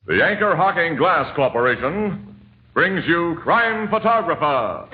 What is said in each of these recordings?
The Anchor Hocking Glass Corporation brings you Crime Photographer.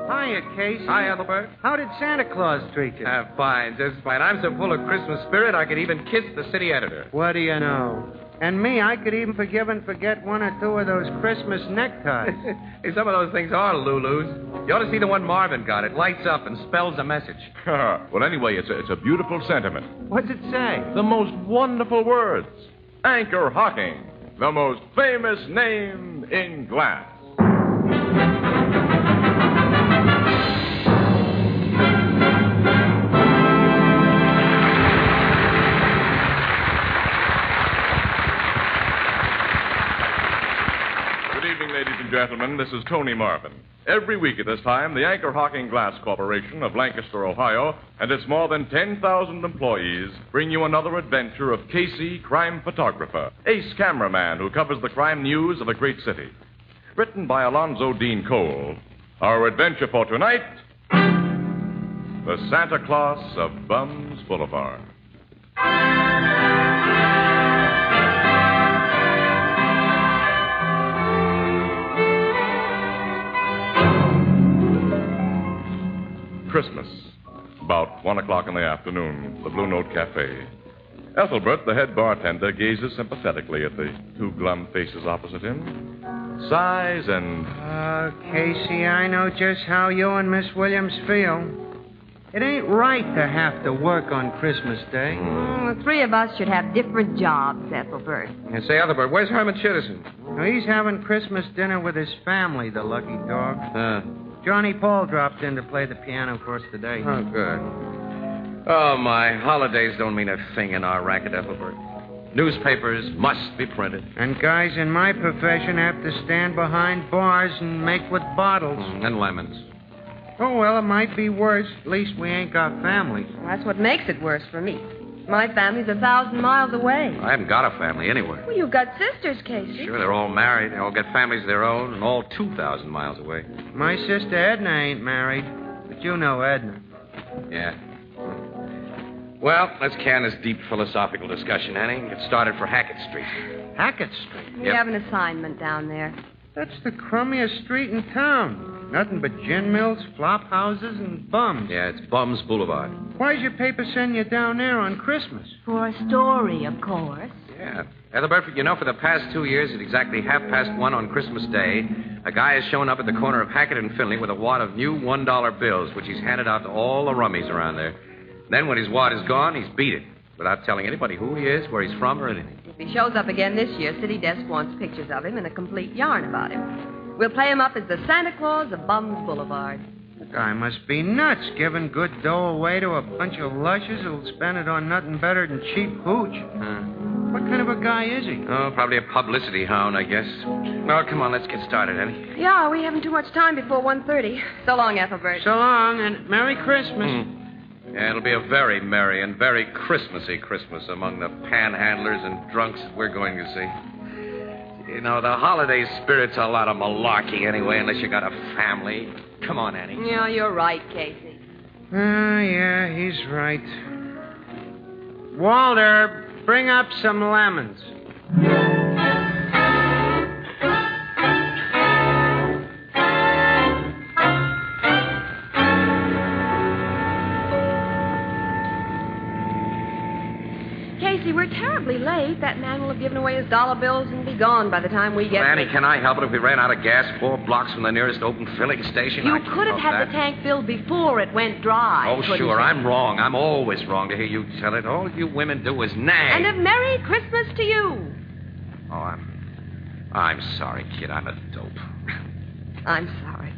Hiya, Casey. Hi, Ethelbert. How did Santa Claus treat you? Fine, just fine. I'm so full of Christmas spirit, I could even kiss the city editor. What do you know? And me, I could even forgive and forget one or two of those Christmas neckties. Hey, some of those things are Lulus. You ought to see the one Marvin got. It lights up and spells a message. Well, anyway, it's a beautiful sentiment. What's it say? The most wonderful words. Anchor Hocking, the most famous name in glass. Ladies and gentlemen, this is Tony Marvin. Every week at this time, the Anchor Hocking Glass Corporation of Lancaster, Ohio, and its more than 10,000 employees bring you another adventure of Casey, crime photographer, ace cameraman who covers the crime news of a great city. Written by Alonzo Dean Cole, our adventure for tonight, The Santa Claus of Bums Boulevard. Christmas, about 1 o'clock in the afternoon, the Blue Note Cafe. Ethelbert, the head bartender, gazes sympathetically at the two glum faces opposite him, sighs and... Casey, I know just how you and Miss Williams feel. It ain't right to have to work on Christmas Day. The three of us should have different jobs, Ethelbert. And say, Ethelbert, where's Herman Chittison? Now, he's having Christmas dinner with his family, the lucky dog. Johnny Paul dropped in to play the piano for us today. Oh, good. Oh, my holidays don't mean a thing in our racket, Ethelbert. Newspapers must be printed. And guys in my profession have to stand behind bars and make with bottles. And lemons. Oh, well, it might be worse. At least we ain't got families. Well, that's what makes it worse for me. My family's 1,000 miles away. I haven't got a family anywhere. Well, you've got sisters, Casey. Sure, they're all married. They all got families of their own, and all 2,000 miles away. My sister Edna ain't married, but you know Edna. Yeah. Well, let's can this deep philosophical discussion, Annie, and get started for Hackett Street. Hackett Street? We have an assignment down there. That's the crummiest street in town. Nothing but gin mills, flop houses, and bums. Yeah, it's Bums Boulevard. Why's your paper send you down there on Christmas? For a story, of course. Yeah. Ethelbert, you know, for the past 2 years, at exactly 1:30 on Christmas Day, a guy has shown up at the corner of Hackett and Finley with a wad of new $1 bills, which he's handed out to all the rummies around there. Then when his wad is gone, he's beat it, without telling anybody who he is, where he's from, or anything. If he shows up again this year, City Desk wants pictures of him and a complete yarn about him. We'll play him up as the Santa Claus of Bums Boulevard. The guy must be nuts, giving good dough away to a bunch of lushes who'll spend it on nothing better than cheap hooch. What kind of a guy is he? Oh, probably a publicity hound, I guess. Well, come on, let's get started, Annie. Yeah, we haven't too much time before 1:30. So long, Ethelbert. So long, and Merry Christmas. Yeah, it'll be a very merry and very Christmassy Christmas among the panhandlers and drunks that we're going to see. You know, the holiday spirit's a lot of malarkey anyway, unless you got a family. Come on, Annie. Yeah, you're right, Casey. Yeah, he's right. Walter, bring up some lemons. Casey, we're terribly late. That man will have given away his dollar bills and be gone by the time we get Well, Annie, there. can I help it if we ran out of gas 4 blocks from the nearest open filling station? You I could have help had that. the tank filled before it went dry. Oh, couldn't sure, you? I'm wrong. I'm always wrong to hear you tell it. All you women do is nag. And a Merry Christmas to you. Oh, I'm sorry, kid. I'm a dope. I'm sorry.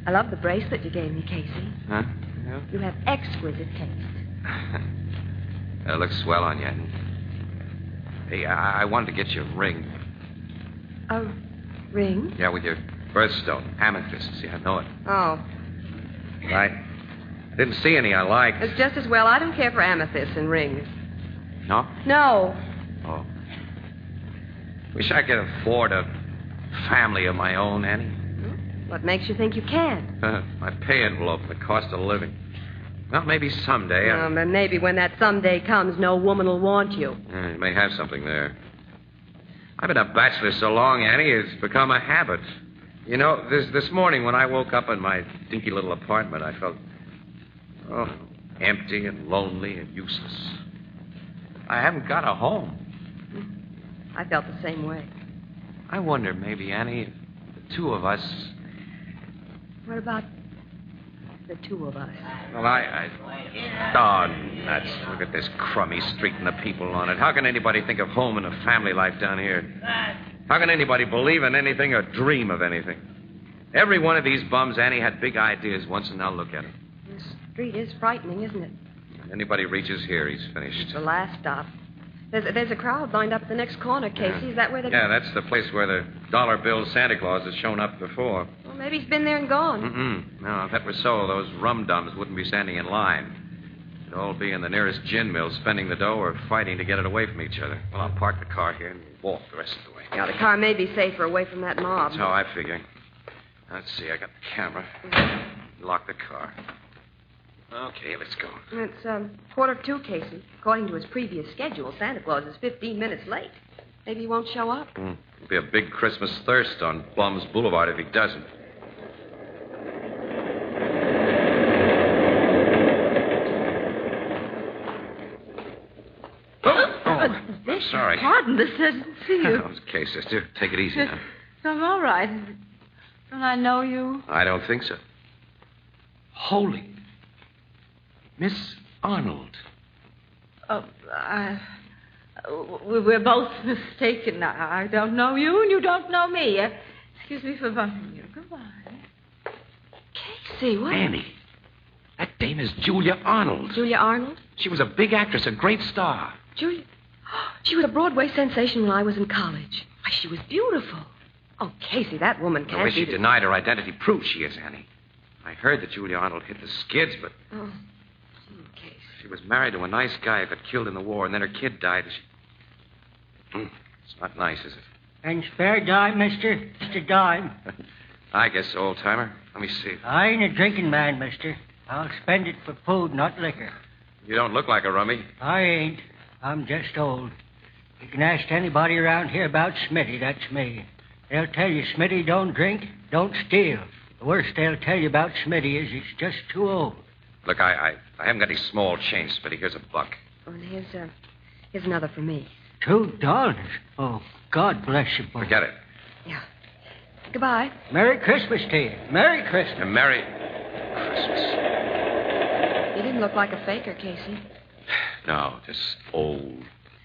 I love the bracelet you gave me, Casey. Huh? Yeah. You have exquisite taste. It looks swell on you. Hey, I wanted to get you a ring. A ring? Yeah, with your birthstone. Amethyst. See, I know it. Oh. I didn't see any I liked. It's just as well. I don't care for amethysts and rings. No? No. Oh. Wish I could afford a family of my own, Annie. What makes you think you can? My pay envelope and the cost of living. Well, maybe someday. But maybe when that someday comes, no woman will want you. You may have something there. I've been a bachelor so long, Annie, it's become a habit. You know, this morning when I woke up in my dinky little apartment, I felt, empty and lonely and useless. I haven't got a home. I felt the same way. I wonder, maybe, Annie, the two of us... What about the two of us? Well, nuts. Look at this crummy street and the people on it. How can anybody think of home and a family life down here? How can anybody believe in anything or dream of anything? Every one of these bums, Annie, had big ideas once, and now look at him. This street is frightening, isn't it? Anybody reaches here, he's finished. The last stop. There's a crowd lined up at the next corner, Casey. Is that where they... Yeah, that's the place where the dollar bill Santa Claus has shown up before. Well, maybe he's been there and gone. No, if that were so, those rum-dums wouldn't be standing in line. They'd all be in the nearest gin mill spending the dough or fighting to get it away from each other. Well, I'll park the car here and walk the rest of the way. Yeah, the car may be safer away from that mob. That's how I figure. Let's see, I got the camera. Lock the car. Okay, let's go. It's 1:45, Casey. According to his previous schedule, Santa Claus is 15 minutes late. Maybe he won't show up. It'll be a big Christmas thirst on Bum's Boulevard if he doesn't. I'm sorry. Pardon, this doesn't see you. Oh, it's okay, sister. Take it easy now. I'm all right. Don't I know you? I don't think so. Holy. Miss Arnold. We're both mistaken. I don't know you, and you don't know me. Excuse me for bumping you. Goodbye. Casey, what? Annie. That dame is Julia Arnold. Julia Arnold? She was a big actress, a great star. Julia? She was a Broadway sensation when I was in college. Why, she was beautiful. Oh, Casey, that woman can't The way be... she denied her identity proves she is, Annie. I heard that Julia Arnold hit the skids, but... Oh, Casey. She was married to a nice guy who got killed in the war, and then her kid died. It's not nice, is it? And spare dime, mister? Just a dime. I guess so, old-timer. Let me see. I ain't a drinking man, mister. I'll spend it for food, not liquor. You don't look like a rummy. I ain't. I'm just old. You can ask anybody around here about Smitty. That's me. They'll tell you Smitty don't drink, don't steal. The worst they'll tell you about Smitty is he's just too old. Look, I haven't got any small change, Smitty. Here's $1. Oh, and here's another for me. $2? Oh, God bless you, boy. Forget it. Yeah. Goodbye. Merry Christmas to you. Merry Christmas. And Merry Christmas. You didn't look like a faker, Casey. No, just old.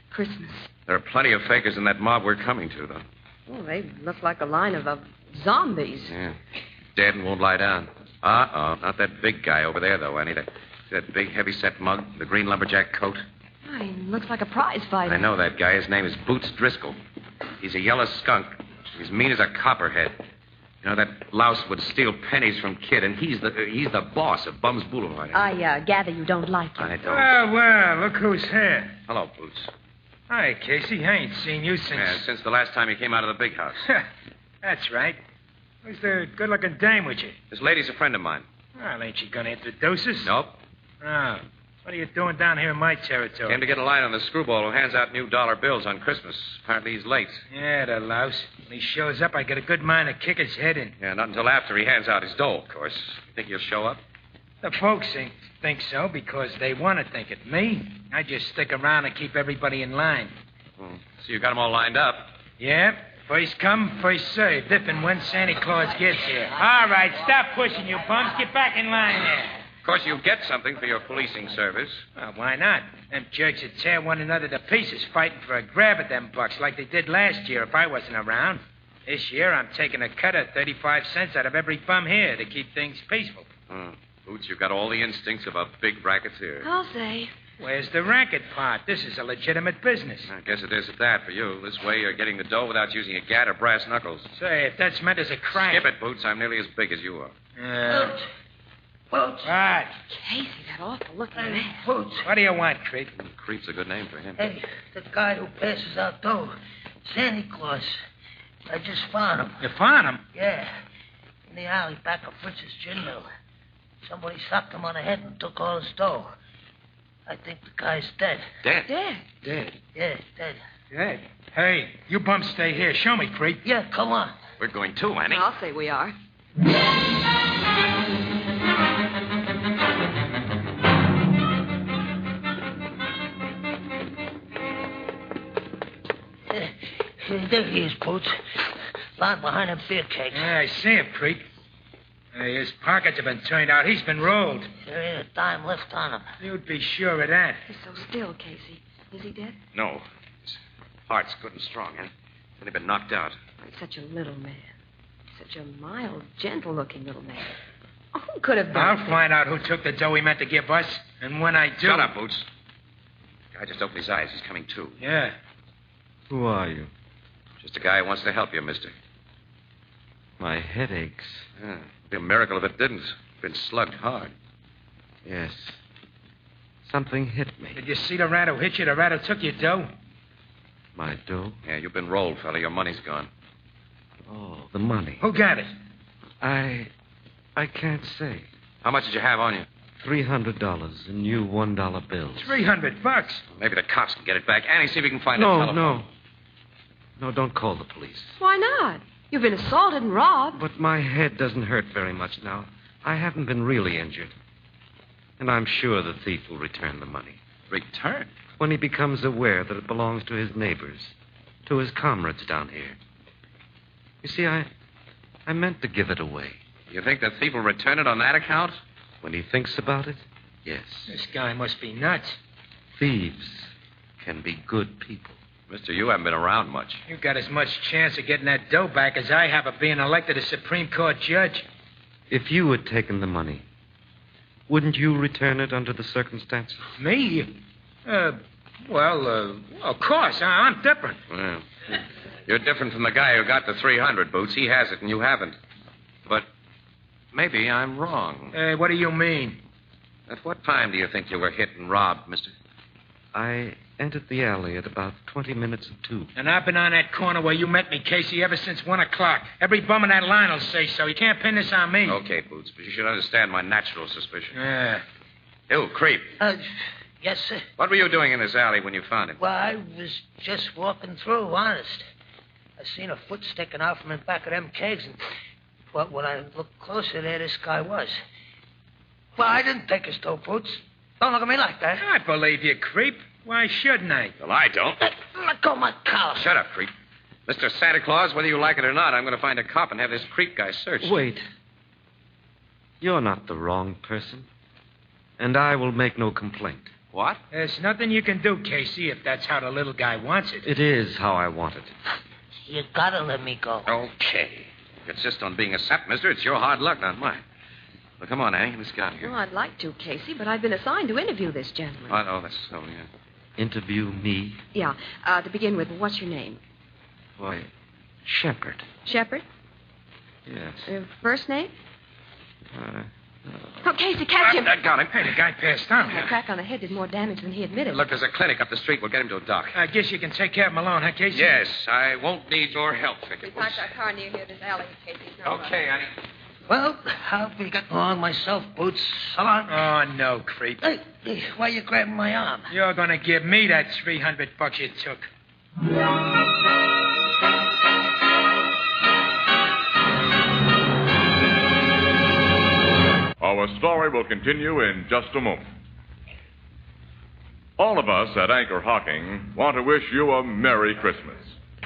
Christmas. There are plenty of fakers in that mob we're coming to, though. Oh, they look like a line of zombies. Yeah. Dead and won't lie down. Not that big guy over there, though, Annie. That big, heavy-set mug, the green lumberjack coat. Oh, he looks like a prize fighter. I know that guy. His name is Boots Driscoll. He's a yellow skunk. He's mean as a copperhead. You know, that louse would steal pennies from Kid, and he's the boss of Bum's Boulevard. I gather you don't like him. I don't. Well, look who's here. Hello, Boots. Hi, Casey. I ain't seen you since... Yeah, since the last time you came out of the big house. That's right. Who's the good-looking dame with you? This lady's a friend of mine. Well, ain't she gonna introduce us? Nope. Oh. What are you doing down here in my territory? Came to get a line on the screwball who hands out new dollar bills on Christmas. Apparently he's late. Yeah, the louse. When he shows up, I get a good mind to kick his head in. Yeah, not until after he hands out his dough, of course. You think he'll show up? The folks think so because they want to think it. Me, I just stick around and keep everybody in line. So you got them all lined up. Yeah. First come, first served, if and when Santa Claus gets here. All right, stop pushing, you bums. Get back in line there. Of course, you'll get something for your policing service. Well, why not? Them jerks would tear one another to pieces fighting for a grab at them bucks like they did last year if I wasn't around. This year, I'm taking a cut of 35 cents out of every bum here to keep things peaceful. Boots, you've got all the instincts of a big racketeer. I'll say. Where's the racket part? This is a legitimate business. I guess it is at that for you. This way, you're getting the dough without using a gat or brass knuckles. Say, if that's meant as a crime... Skip it, Boots. I'm nearly as big as you are. Boots. What? Casey, that awful-looking man. Boots. What do you want, Creep? Creep's a good name for him. Hey, the guy who passes out dough. Santa Claus. I just found him. You found him? Yeah. the alley back of Fritz's gin mill. Somebody socked him on the head and took all his dough. I think the guy's dead. Dead? Dead. Yeah, dead. Dead? Hey, you bums stay here. Show me, creep. Yeah, come on. We're going too, Annie. I'll say we are. There he is, Boots. Lying behind them beer kegs. Yeah, I see him, creep. Hey, his pockets have been turned out. He's been rolled. There ain't a dime left on him. You'd be sure of that. He's so still, Casey. Is he dead? No. His heart's good and strong, Annie. He's only been knocked out. He's such a little man. Such a mild, gentle-looking little man. Oh, who could have done I'll find out who took the dough he meant to give us. And when I do... Shut up, Boots. The guy just opened his eyes. He's coming to. Yeah. Who are you? Just a guy who wants to help you, mister. My head aches. Yeah. It'd be a miracle if it didn't. Been slugged hard. Yes. Something hit me. Did you see the rat who hit you? The rat who took your dough? My dough? Yeah, you've been rolled, fella. Your money's gone. Oh, the money. Who got it? I can't say. How much did you have on you? $300 in new $1 bills. $300. Maybe the cops can get it back. Annie, see if you can find the No, telephone. no. No, don't call the police. Why not? You've been assaulted and robbed. But my head doesn't hurt very much now. I haven't been really injured. And I'm sure the thief will return the money. Return? When he becomes aware that it belongs to his neighbors, to his comrades down here. You see, I meant to give it away. You think the thief will return it on that account? When he thinks about it, yes. This guy must be nuts. Thieves can be good people. Mister, you haven't been around much. You got as much chance of getting that dough back as I have of being elected a Supreme Court judge. If you had taken the money, wouldn't you return it under the circumstances? Me? Well, of course. I'm different. Well, you're different from the guy who got the 300, Boots. He has it and you haven't. But maybe I'm wrong. What do you mean? At what time do you think you were hit and robbed, mister? I entered the alley at about 20 minutes of 2. And I've been on that corner where you met me, Casey, ever since 1 o'clock. Every bum in that line will say so. You can't pin this on me. Okay, Boots, but you should understand my natural suspicion. Yeah. You, creep. Yes, sir. What were you doing in this alley when you found him? Well, I was just walking through, honest. I seen a foot sticking out from the back of them kegs, and when I looked closer, there this guy was. Well, I didn't take his dough, Boots. Don't look at me like that. I believe you, creep. Why shouldn't I? Well, I don't. Let go of my collar. Shut up, creep. Mr. Santa Claus, whether you like it or not, I'm going to find a cop and have this creep guy searched. Wait. You're not the wrong person. And I will make no complaint. What? There's nothing you can do, Casey, if that's how the little guy wants it. It is how I want it. You gotta let me go. Okay. If you insist on being a sap, mister, it's your hard luck, not mine. Well, come on, Annie. Let's get out of here. Well, I'd like to, Casey, but I've been assigned to interview this gentleman. Oh, no, that's so, yeah. Interview me? Yeah. To begin with, what's your name? Why, Shepard. Shepard? Yes. First name? No. Oh, Casey, catch him. I got him. Hey, the guy passed out. The crack on the head did more damage than he admitted. Look, there's a clinic up the street. We'll get him to a doc. I guess you can take care of him alone, huh, Casey? Yes, I won't need your help, Vicky. We parked our car near here, this alley, Casey. No rush. Okay, Annie. Well, I'll be getting along myself, Boots. So long. Oh, no, creep. Hey, why are you grabbing my arm? You're going to give me that $300 you took. Our story will continue in just a moment. All of us at Anchor Hocking want to wish you a Merry Christmas.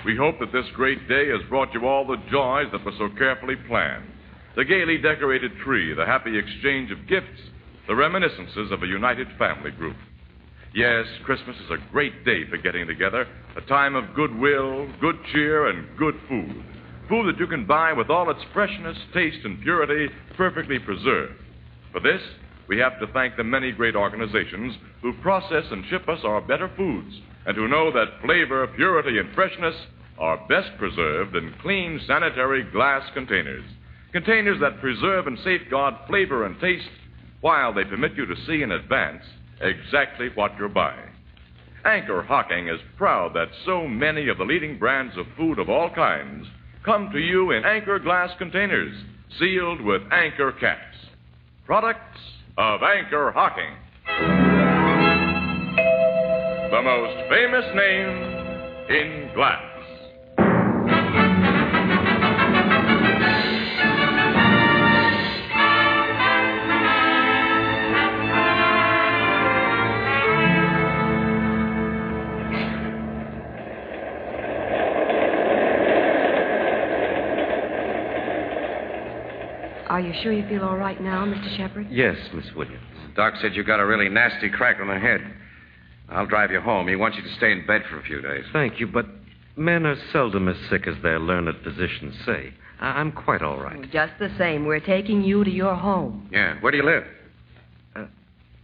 We hope that this great day has brought you all the joys that were so carefully planned. The gaily decorated tree, the happy exchange of gifts, the reminiscences of a united family group. Yes, Christmas is a great day for getting together, a time of goodwill, good cheer, and good food. Food that you can buy with all its freshness, taste, and purity perfectly preserved. For this, we have to thank the many great organizations who process and ship us our better foods, and who know that flavor, purity, and freshness are best preserved in clean, sanitary glass containers. Containers that preserve and safeguard flavor and taste while they permit you to see in advance exactly what you're buying. Anchor Hocking is proud that so many of the leading brands of food of all kinds come to you in Anchor glass containers, sealed with anchor caps. Products of Anchor Hocking. The most famous name in glass. Are you sure you feel all right now, Mr. Shepard? Yes, Miss Williams. Doc said you got a really nasty crack on the head. I'll drive you home. He wants you to stay in bed for a few days. Thank you, but men are seldom as sick as their learned physicians say. I'm quite all right. Just the same, we're taking you to your home. Yeah. Where do you live?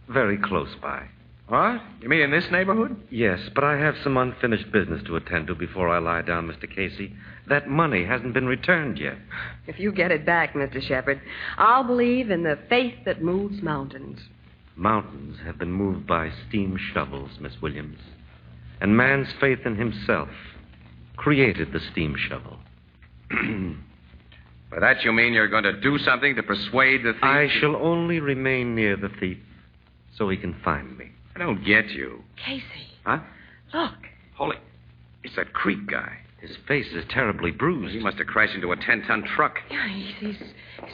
Very close by. What? You mean in this neighborhood? Yes, but I have some unfinished business to attend to before I lie down, Mr. Casey. That money hasn't been returned yet. If you get it back, Mr. Shepard, I'll believe in the faith that moves mountains. Mountains have been moved by steam shovels, Miss Williams. And man's faith in himself created the steam shovel. By that you mean you're going to do something to persuade the thief? I shall only remain near the thief so he can find me. I don't get you. Casey. Huh? Look. Holy. It's that Creek guy. His face is terribly bruised. He must have crashed into a 10-ton truck. Yeah, he's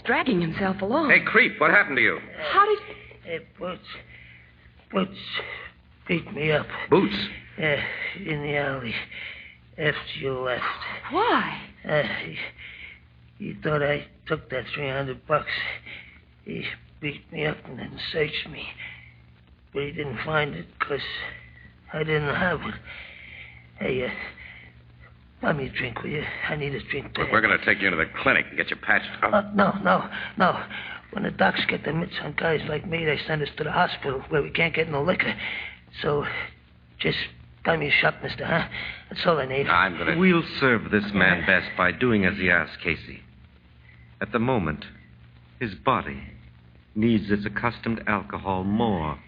dragging himself along. Hey, Creep, what happened to you? How did... Boots beat me up. Boots? Yeah, in the alley after you left. Why? He thought I took that $300. He beat me up and then searched me. But he didn't find it because I didn't have it. Hey, buy me a drink, will you? I need a drink. Look, we're going to take you into the clinic and get you patched up. No. When the docs get their mitts on guys like me, they send us to the hospital where we can't get no liquor. So, just buy me a shot, mister, huh? That's all I need. I'm going to... We'll serve this man best by doing as he asks, Casey. At the moment, his body needs its accustomed alcohol more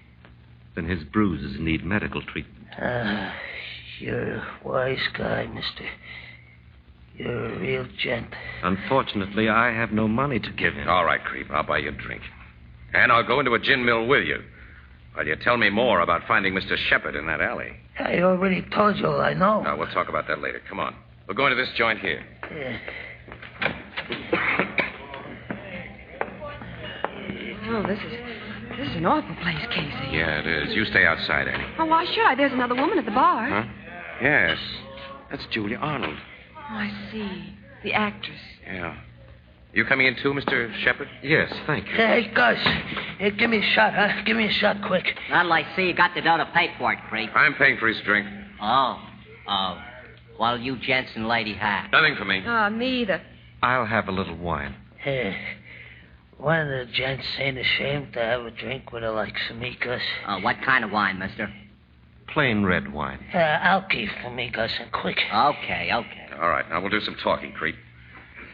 than his bruises need medical treatment. You're a wise guy, mister. You're a real gent. Unfortunately, I have no money to give him. All right, Creep, I'll buy you a drink. And I'll go into a gin mill with you. While you tell me more about finding Mr. Shepard in that alley. I already told you all I know. No, we'll talk about that later. Come on. We'll go into this joint here. Yeah. Oh, this is an awful place, Casey. Yeah, it is. You stay outside, Annie. Oh, why should I? There's another woman at the bar. Huh? Yes. That's Julia Arnold. Oh, I see. The actress. Yeah. You coming in too, Mr. Shepard? Yes, thank you. Hey, Gus. Hey, give me a shot, huh? Give me a shot quick. Not like see you got the dough to pay for it, Creep. I'm paying for his drink. Oh. Well, you gents and lady have. Nothing for me. Me either. I'll have a little wine. Hey, one of the gents ain't ashamed to have a drink with her like some me, Gus. What kind of wine, mister? Plain red wine. Alky for me, Gus, and quick. Okay. All right, now we'll do some talking, Creep.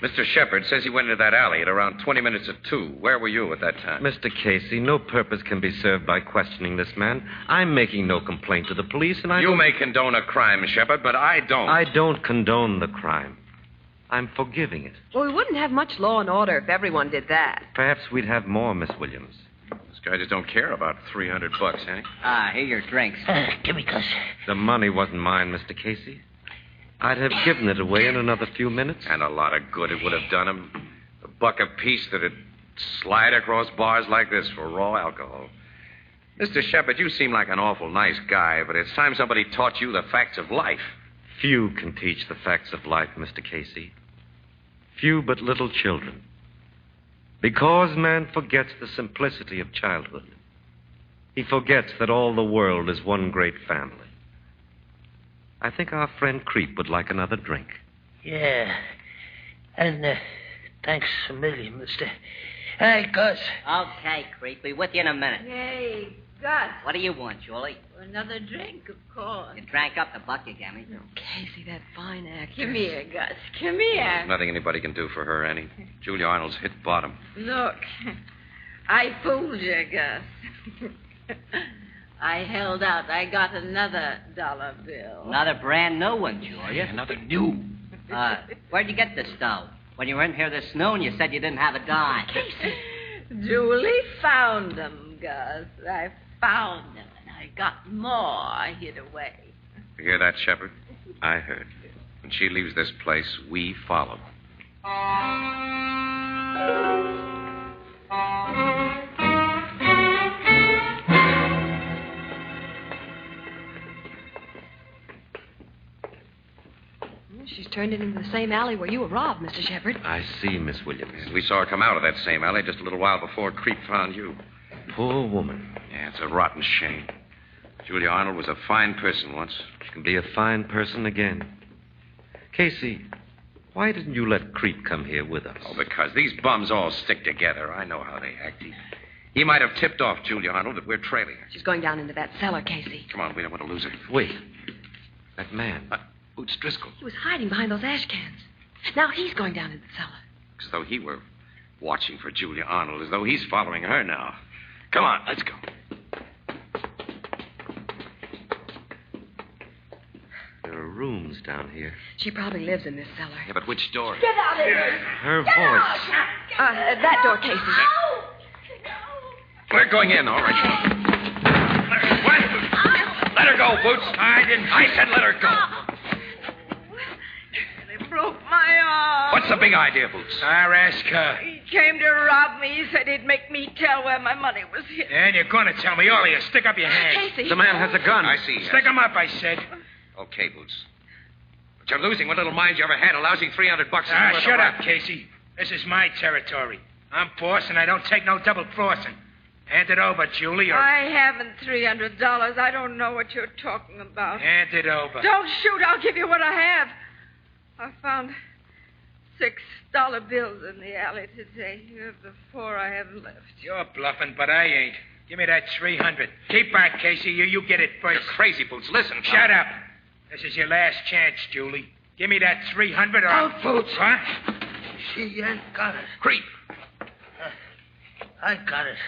Mr. Shepard says he went into that alley at around 20 minutes of 2. Where were you at that time? Mr. Casey, no purpose can be served by questioning this man. I'm making no complaint to the police, and You may condone a crime, Shepard, but I don't. I don't condone the crime. I'm forgiving it. Well, we wouldn't have much law and order if everyone did that. Perhaps we'd have more, Miss Williams. This guy just don't care about $300, Hank. Here your drinks. Give me, Gus. The money wasn't mine, Mr. Casey. I'd have given it away in another few minutes. And a lot of good it would have done him. A buck apiece that'd slide across bars like this for raw alcohol. Mr. Shepard, you seem like an awful nice guy, but it's time somebody taught you the facts of life. Few can teach the facts of life, Mr. Casey. Few but little children. Because man forgets the simplicity of childhood. He forgets that all the world is one great family. I think our friend Creep would like another drink. Yeah. And thanks a million, mister. Hey, Gus. Okay, Creep. Be with you in a minute. Hey, Gus. What do you want, Julie? Another drink, of course. You drank up the buck you gave me. Oh, Casey, that fine actress. Come here, Gus. Come here. Nothing anybody can do for her, Annie. Julia Arnold's hit bottom. Look, I fooled you, Gus. I held out. I got another dollar bill. Another brand new one, Julia. Another new. Where'd you get this dough? When you were in here this noon, you said you didn't have a dime. Julie found them, Gus. I found them, and I got more hid away. You hear that, Shepard? I heard. When she leaves this place, we follow. She's turned it into the same alley where you were robbed, Mr. Shepard. I see, Miss Williams. We saw her come out of that same alley just a little while before Creep found you. Poor woman. Yeah, it's a rotten shame. Julia Arnold was a fine person once. She can be a fine person again. Casey, why didn't you let Creep come here with us? Oh, because these bums all stick together. I know how they act. He might have tipped off Julia Arnold that we're trailing her. She's going down into that cellar, Casey. Come on, we don't want to lose her. Wait. That man. Boots Driscoll. He was hiding behind those ash cans. Now he's going down into the cellar. As though he were watching for Julia Arnold, as though he's following her now. Come on, let's go. There are rooms down here. She probably lives in this cellar. Yeah, but which door? Get out of here! Her voice. That door, Casey. We're going in, all right. What? Let her go, Boots. I said let her go. They broke my arm. What's the big idea, Boots? I'll ask her. He came to rob me. He said he'd make me tell where my money was hid. And you're going to tell me all of you. Stick up your hands. Casey. The man has a gun. I see. Yes. Stick 'em up, I said. Okay, Boots. But you're losing what little mind you ever had, a lousy $300 worth Shut of up, Casey. This is my territory. I'm boss, and I don't take no double crossing. Hand it over, Julie, or... I haven't $300. I don't know what you're talking about. Hand it over. Don't shoot. I'll give you what I have. I found $6 bills in the alley today. You have the 4 I have left. You're bluffing, but I ain't. Give me that 300. Keep back, Casey. You get it first. You're crazy, Boots. Listen. Shut up. This is your last chance, Julie. Give me that 300 or... Don't, Boots. Huh? She ain't got it. Creep. I got it.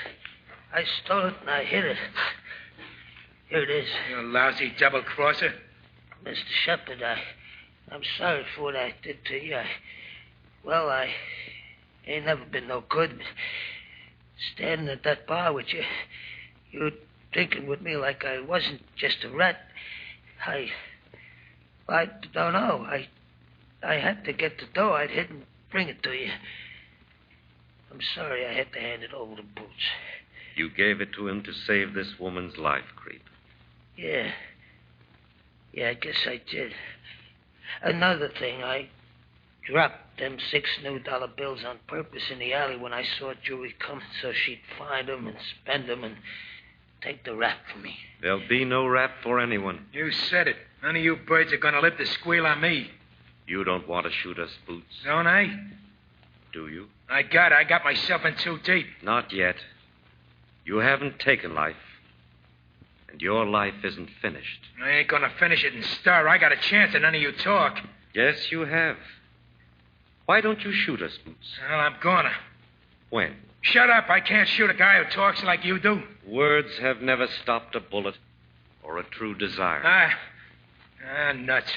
I stole it and I hid it. Here it is. You lousy double-crosser. Mr. Shepard, I'm sorry for what I did to you. I ain't never been no good. Standing at that bar with you drinking with me like I wasn't just a rat. I don't know. I had to get the dough I'd hid and bring it to you. I'm sorry I had to hand it over to Boots. You gave it to him to save this woman's life, Creep. Yeah, I guess I did. Another thing, I dropped them 6 new dollar bills on purpose in the alley when I saw Julie come so she'd find them and spend them and take the rap from me. There'll be no rap for anyone. You said it. None of you birds are going to live to squeal on me. You don't want to shoot us, Boots. Don't I? Do you? I got myself in too deep. Not yet. You haven't taken life. And your life isn't finished. I ain't going to finish it and stir. I got a chance and none of you talk. Yes, you have. Why don't you shoot us, Boots? Well, I'm gonna. When? Shut up. I can't shoot a guy who talks like you do. Words have never stopped a bullet or a true desire. Nuts.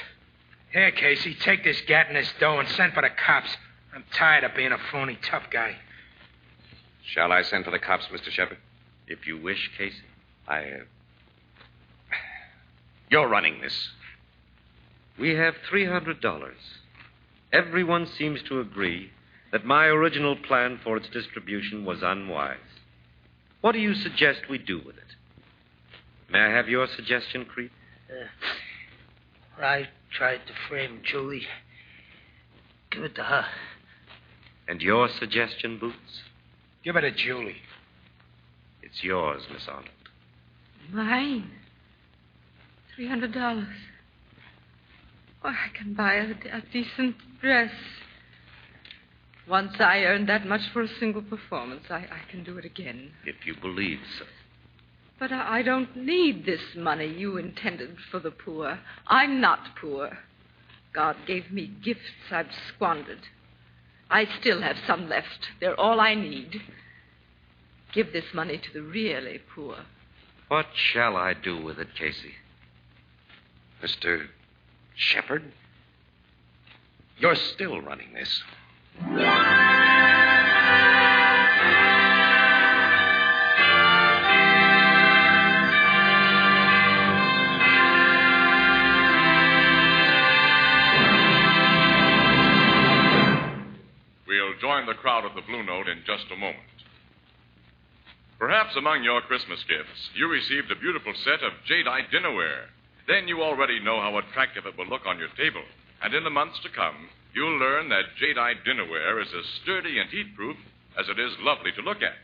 Here, Casey, take this gat and this dough and send for the cops. I'm tired of being a phony tough guy. Shall I send for the cops, Mr. Shepard? If you wish, Casey. You're running this. We have $300. Everyone seems to agree that my original plan for its distribution was unwise. What do you suggest we do with it? May I have your suggestion, Creep? I tried to frame Julie. Give it to her. And your suggestion, Boots? Give it to Julie. It's yours, Miss Arnold. Mine? $300. Oh, I can buy a decent dress. Once I earned that much for a single performance, I can do it again. If you believe so. But I don't need this money you intended for the poor. I'm not poor. God gave me gifts I've squandered. I still have some left. They're all I need. Give this money to the really poor. What shall I do with it, Casey? Mr. Shepard? You're still running this. We'll join the crowd at the Blue Note in just a moment. Perhaps among your Christmas gifts, you received a beautiful set of jadeite dinnerware. Then you already know how attractive it will look on your table. And in the months to come, you'll learn that jadeite dinnerware is as sturdy and heat-proof as it is lovely to look at.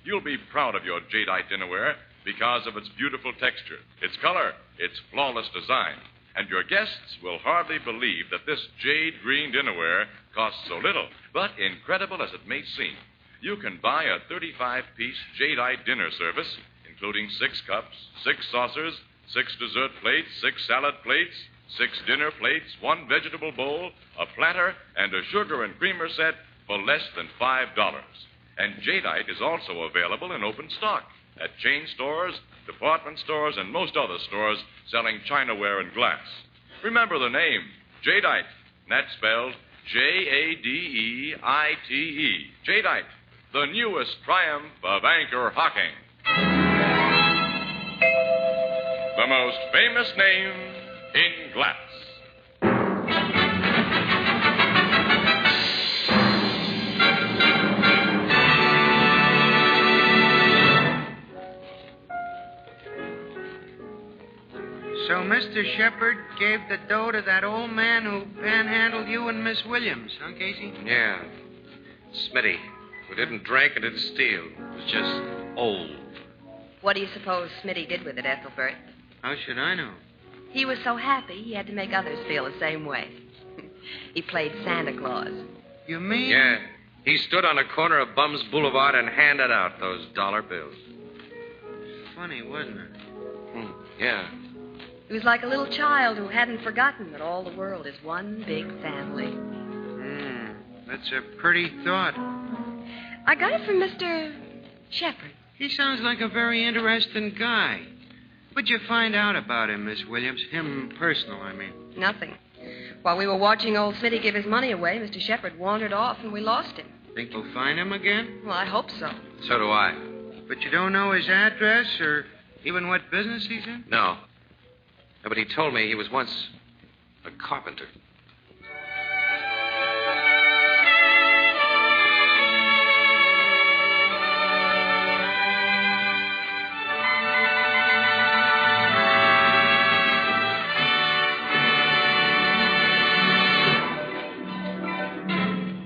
You'll be proud of your jadeite dinnerware because of its beautiful texture, its color, its flawless design. And your guests will hardly believe that this jade green dinnerware costs so little. But incredible as it may seem, you can buy a 35-piece jadeite dinner service, including 6 cups, 6 saucers, 6 dessert plates, 6 salad plates, 6 dinner plates, 1 vegetable bowl, a platter, and a sugar and creamer set for less than $5. And jadeite is also available in open stock at chain stores, department stores, and most other stores selling chinaware and glass. Remember the name, jadeite. That's spelled Jadeite. Jadeite, the newest triumph of anchor hocking. The most famous name in glass. So Mr. Shepard gave the dough to that old man who panhandled you and Miss Williams, huh, Casey? Yeah. Smitty, who didn't drink and didn't steal. Was just old. What do you suppose Smitty did with it, Ethelbert? How should I know? He was so happy he had to make others feel the same way. He played Santa Claus. You mean? Yeah. He stood on the corner of Bum's Boulevard and handed out those dollar bills. Funny, wasn't it? Yeah. He was like a little child who hadn't forgotten that all the world is one big family. That's a pretty thought. I got it from Mr. Shepard. He sounds like a very interesting guy. What'd you find out about him, Miss Williams? Him personal, I mean. Nothing. While we were watching old Smitty give his money away, Mr. Shepard wandered off and we lost him. Think we'll find him again? Well, I hope so. So do I. But you don't know his address or even what business he's in? No. No, but he told me he was once a carpenter.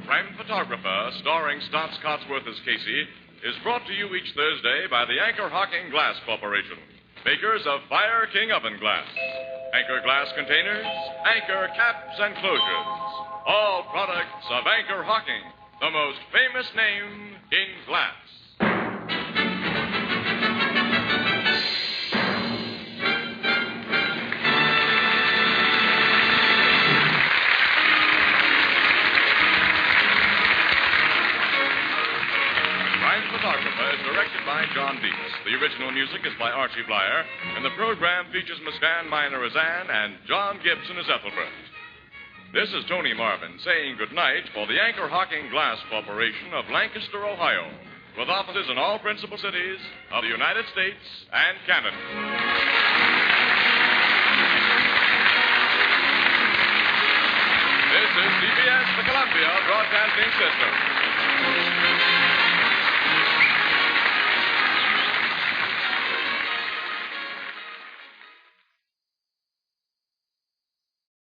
Crime Photographer, starring Stotts Cotsworth as Casey, is brought to you each Thursday by the Anchor Hocking Glass Corporation, makers of Fire King oven glass, Anchor glass containers, Anchor caps and closures. All products of Anchor Hocking, the most famous name in glass. Photographer is directed by John Dietz. The original music is by Archie Blyer, and the program features Miss Van Miner as Anne and John Gibson as Ethelbert. This is Tony Marvin saying goodnight for the Anchor Hocking Glass Corporation of Lancaster, Ohio, with offices in all principal cities of the United States and Canada. This is CBS, the Columbia Broadcasting System.